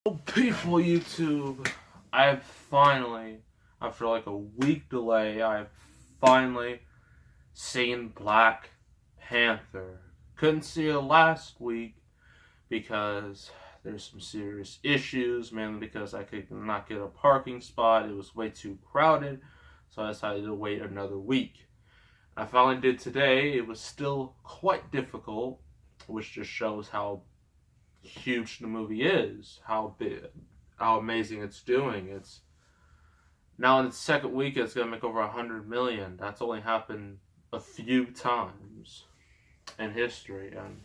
People, YouTube, I've finally, after like a week delay, I've finally seen Black Panther. Couldn't see it last week because there's some serious issues, mainly because I could not get a parking spot. It was way too crowded, so I decided to wait another week. I finally did today. It was still quite difficult, which just shows how huge the movie is, how big, how amazing it's doing. It's now in its second week, it's gonna make over 100 million. That's only happened a few times in history, and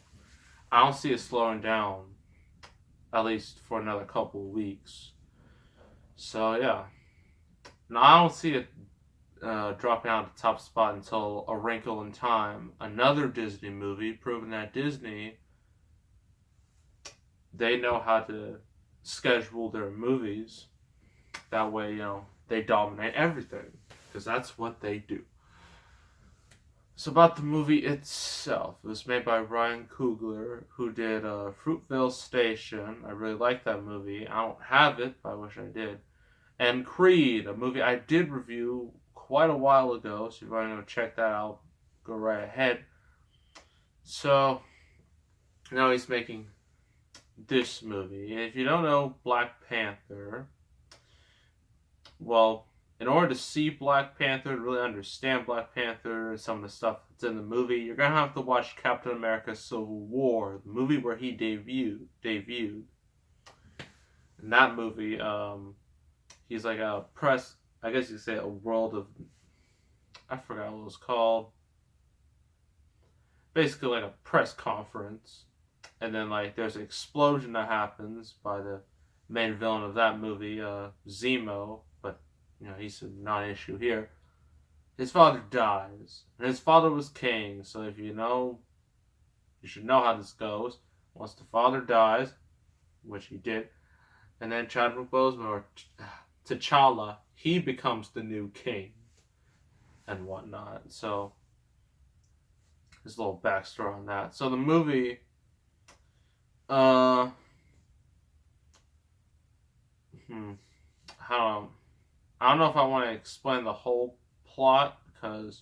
I don't see it slowing down, at least for another couple of weeks. So yeah, now I don't see it dropping out of the top spot until A Wrinkle in Time, another Disney movie, proving that Disney, they know how to schedule their movies. That way, they dominate everything. Because that's what they do. So about the movie itself. It was made by Ryan Coogler, who did Fruitvale Station. I really like that movie. I don't have it, but I wish I did. And Creed, a movie I did review quite a while ago. So if you want to go check that out, go right ahead. So, now he's making this movie. And if you don't know Black Panther, well, in order to see Black Panther, to really understand Black Panther and some of the stuff that's in the movie, you're going to have to watch Captain America Civil War, the movie where he debuted. In that movie, he's like a press, I guess you could say a world of, I forgot what it was called. Basically like a press conference. And then, there's an explosion that happens by the main villain of that movie, Zemo, but, he's a non-issue here. His father dies, and his father was king, so if you know, you should know how this goes. Once the father dies, which he did, and then Chadwick Boseman, or T'Challa, he becomes the new king, and whatnot. So, there's a little backstory on that. So the movie, I don't know if I want to explain the whole plot because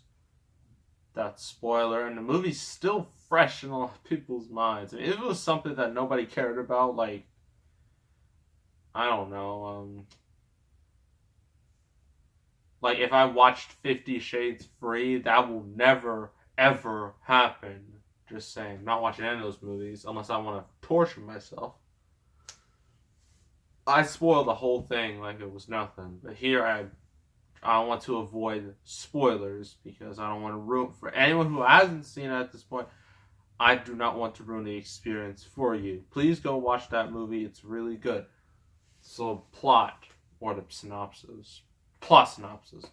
that's spoiler, and the movie's still fresh in a lot of people's minds. I mean, if it was something that nobody cared about, like, I don't know, like if I watched 50 Shades Free, that will never ever happen. Just saying, I'm not watching any of those movies unless I want to torture myself. I spoiled the whole thing like it was nothing. But here I want to avoid spoilers because I don't want to ruin for anyone who hasn't seen it at this point. I do not want to ruin the experience for you. Please go watch that movie. It's really good. So plot or the synopsis. Plot synopsis.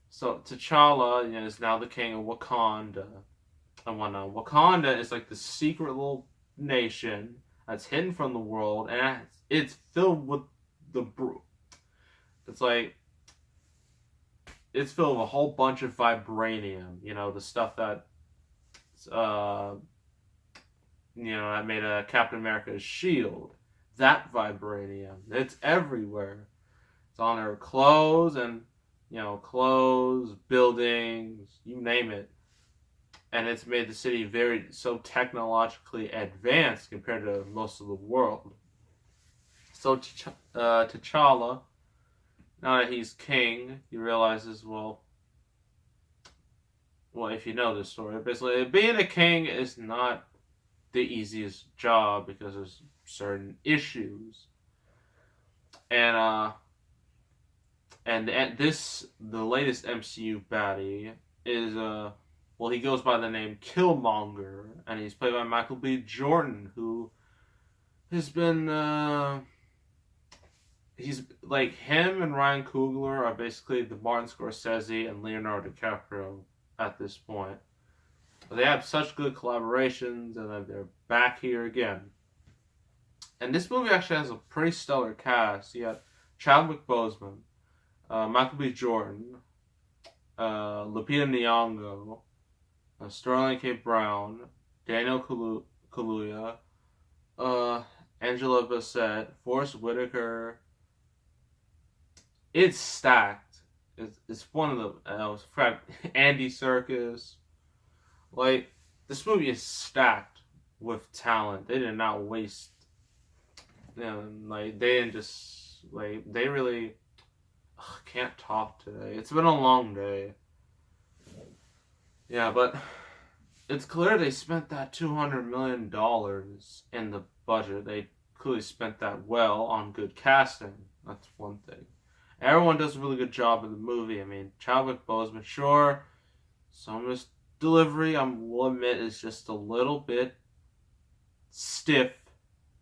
So T'Challa, is now the king of Wakanda. And whatnot. Wakanda is like the secret little nation that's hidden from the world, and it's filled with it's filled with a whole bunch of vibranium. The stuff that that made Captain America's shield. That vibranium, it's everywhere. It's on her clothes and clothes, buildings, you name it. And it's made the city so technologically advanced compared to most of the world. So T'Challa, now that he's king, he realizes, well, if you know this story, basically being a king is not the easiest job because there's certain issues, and the latest MCU baddie is he goes by the name Killmonger, and he's played by Michael B. Jordan, who has been, he's like, him and Ryan Coogler are basically the Martin Scorsese and Leonardo DiCaprio at this point. But they have such good collaborations, and they're back here again. And this movie actually has a pretty stellar cast. You got Chadwick Boseman, Michael B. Jordan, Lupita Nyong'o, Sterling K. Brown, Daniel Kaluuya, Angela Bassett, Forrest Whitaker. It's stacked. It's one of the Andy Serkis. Like, this movie is stacked with talent. They did not waste. Like, they didn't just they really can't talk today. It's been a long day. Yeah, but it's clear they spent that $200 million in the budget. They clearly spent that well on good casting. That's one thing. Everyone does a really good job in the movie. I mean, Chadwick Boseman, sure, some of his delivery, I will admit, is just a little bit stiff,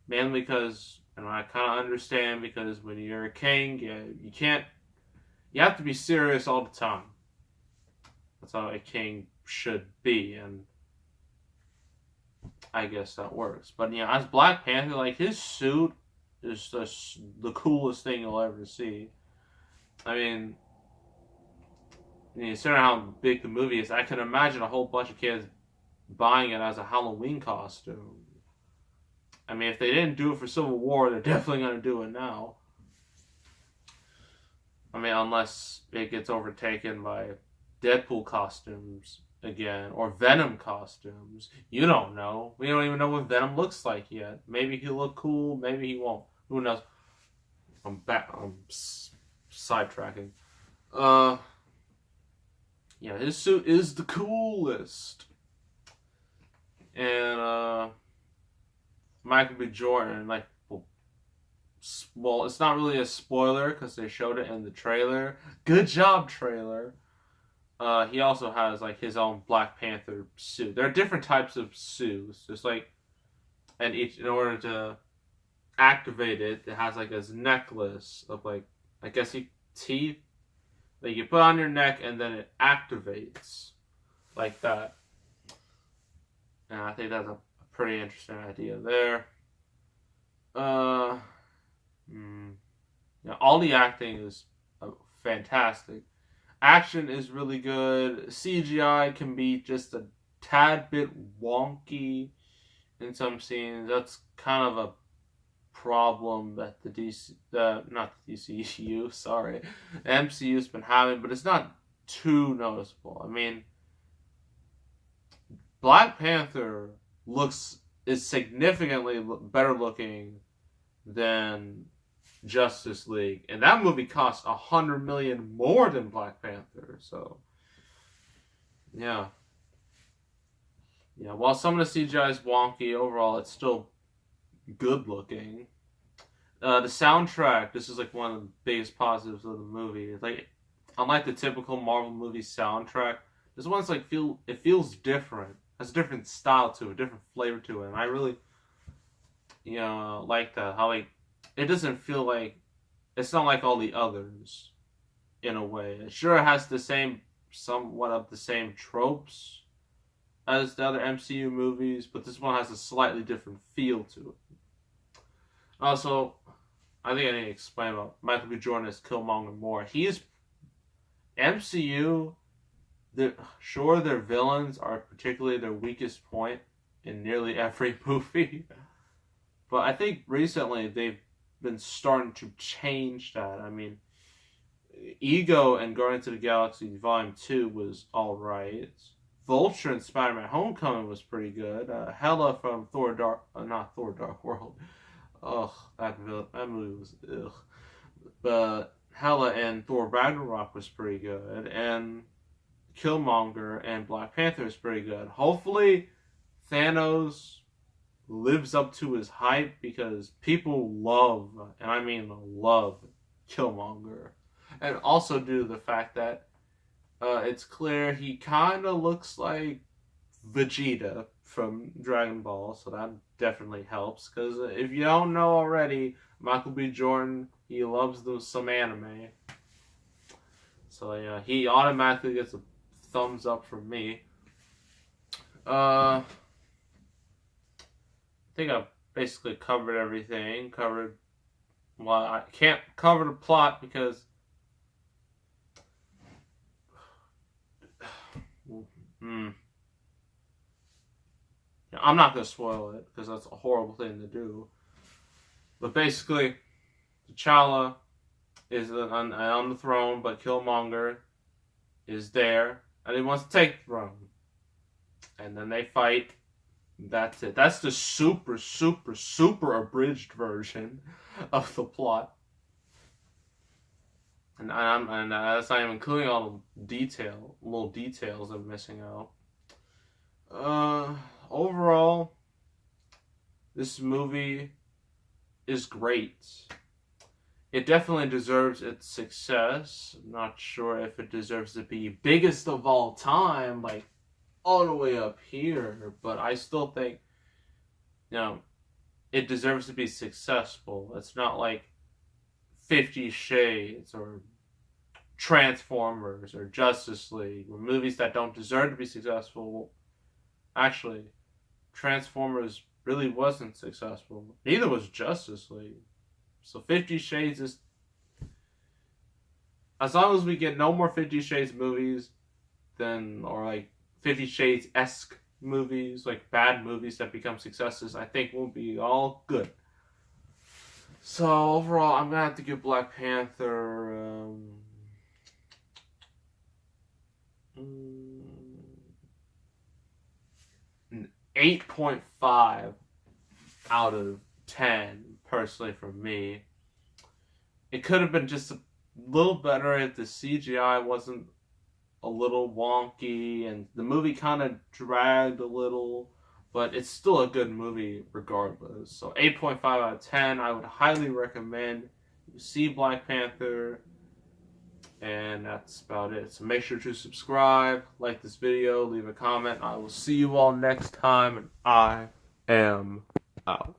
mainly because, and I kind of understand, because when you're a king, you can't, you have to be serious all the time. That's how a king should be, and I guess that works. But as Black Panther, like, his suit is just the coolest thing you'll ever see. I mean, considering how big the movie is, I can imagine a whole bunch of kids buying it as a Halloween costume. I mean, if they didn't do it for Civil War, they're definitely going to do it now. I mean, unless it gets overtaken by Deadpool costumes again, or Venom costumes. You don't know. We don't even know what Venom looks like yet. Maybe he'll look cool, maybe he won't. Who knows? I'm sidetracking. Yeah, his suit is the coolest. And Michael B. Jordan, like, well, it's not really a spoiler because they showed it in the trailer. Good job, trailer. He also has like his own Black Panther suit. There are different types of suits, just like, and each, in order to activate it, it has like this necklace of, like, I guess teeth that you put on your neck, and then it activates like that. And I think that's a pretty interesting idea there. All the acting is fantastic. Action is really good. CGI can be just a tad bit wonky in some scenes. That's kind of a problem that not the DCU, sorry, the MCU's been having, but it's not too noticeable. I mean, Black Panther is significantly better looking than Justice League, and that movie cost $100 million more than Black Panther. So, yeah. While some of the CGI is wonky, overall it's still good looking. The soundtrack, this is like one of the biggest positives of the movie. It's like, unlike the typical Marvel movie soundtrack, this one's like it feels different. Has a different style to it, different flavor to it, and I really, like that. How, like, it doesn't feel like, it's not like all the others, in a way. It sure has somewhat of the same tropes as the other MCU movies, but this one has a slightly different feel to it. Also, I think I need to explain about Michael B. Jordan as Killmonger more. He's MCU. Their villains are particularly their weakest point in nearly every movie, but I think recently they've been starting to change that. I mean, Ego and Guardians of the Galaxy Volume 2 was alright. Vulture and Spider-Man Homecoming was pretty good. Hela from not Thor Dark World. Ugh, that movie was ugh. But Hela and Thor Ragnarok was pretty good. And Killmonger and Black Panther is pretty good. Hopefully, Thanos lives up to his hype, because people love, and I mean love, Killmonger. And also due to the fact that it's clear he kind of looks like Vegeta from Dragon Ball, so that definitely helps. Because if you don't know already, Michael B. Jordan, he loves some anime. So yeah, he automatically gets a thumbs up from me. I think I've basically covered everything. Well, I can't cover the plot because I'm not going to spoil it, because that's a horrible thing to do. But basically, T'Challa is on the throne, but Killmonger is there, and he wants to take the throne. And then they fight. That's it. That's the super, super, super abridged version of the plot. And that's not even including all the little details I'm missing out. Overall, this movie is great. It definitely deserves its success. I'm not sure if it deserves to be biggest of all time, like all the way up here, but I still think, it deserves to be successful. It's not like 50 Shades or Transformers or Justice League, or movies that don't deserve to be successful. Actually, Transformers really wasn't successful. Neither was Justice League. So 50 Shades is... As long as we get no more 50 Shades movies, or like 50 Shades-esque movies, like bad movies that become successes, I think we'll be all good. So overall, I'm gonna have to give Black Panther an 8.5 out of 10, personally, for me. It could have been just a little better if the CGI wasn't a little wonky and the movie kind of dragged a little, but it's still a good movie regardless. So 8.5 out of 10, I would highly recommend you see Black Panther, and that's about it. So make sure to subscribe, like this video, leave a comment. I will see you all next time, and I am out.